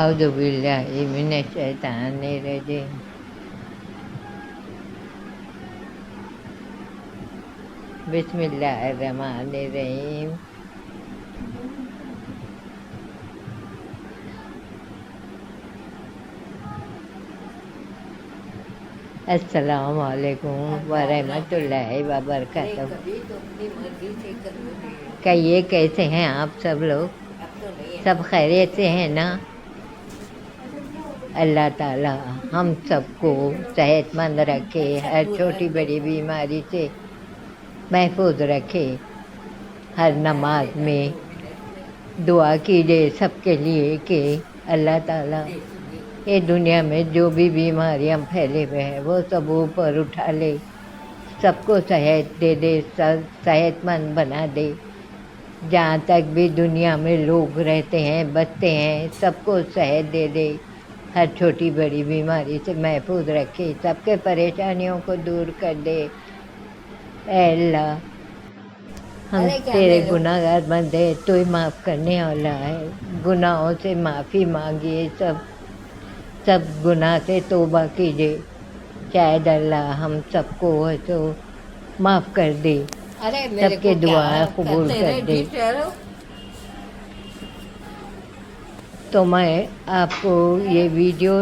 أعوذ بالله من الشيطان الرجيم بسم الله الرحمن الرحيم السلام علیکم ورحمۃ اللہ وبرکاتہ۔ کہیے کیسے ہیں آپ سب لوگ؟ سب خیریت سے ہیں نا؟ اللہ تعالیٰ ہم سب کو صحت مند رکھے، ہر چھوٹی بڑی بیماری سے محفوظ رکھے۔ ہر نماز میں دعا کیجیے سب کے لیے کہ اللہ تعالیٰ یہ دنیا میں جو بھی بیماریاں پھیلے ہوئے ہیں وہ سب اوپر اٹھا لے، سب کو صحت دے دے، صحت مند بنا دے۔ جہاں تک بھی دنیا میں لوگ رہتے ہیں بستے ہیں سب کو صحت دے دے، ہر چھوٹی بڑی بیماری سے محفوظ رکھے، سب کے پریشانیوں کو دور کر دے۔ اے اللہ ہم تیرے گناہ گار بندے، تو ہی معاف کرنے والا ہے۔ گناہوں سے معافی مانگیے، سب گناہ سے توبہ کیجیے، شاید اللہ ہم سب کو تو معاف کر دے، سب کے دعا قبول کر دے۔ تو میں آپ کو یہ ویڈیو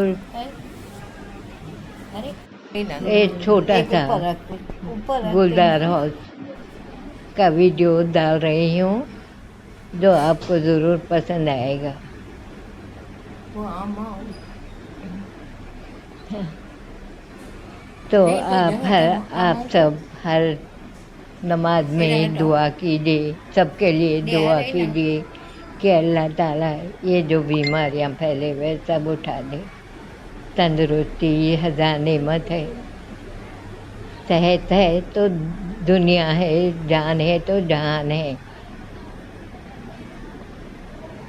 ایک چھوٹا سا گلزار ہاؤس کا ویڈیو ڈال رہی ہوں جو آپ کو ضرور پسند آئے گا۔ تو آپ سب ہر نماز میں دعا کیجیے، سب کے لیے دعا کیجیے کہ اللہ تعالیٰ یہ جو بیماریاں پھیلے ہوئے سب اٹھا دے۔ تندرستی ہزار نعمت ہے، صحت ہے تو دنیا ہے، جان ہے تو جہان ہے۔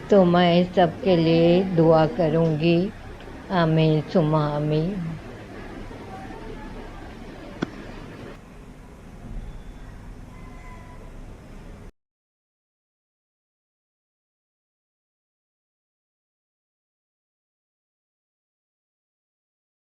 تو میں سب کے لیے دعا کروں گی، آمین ثم آمین۔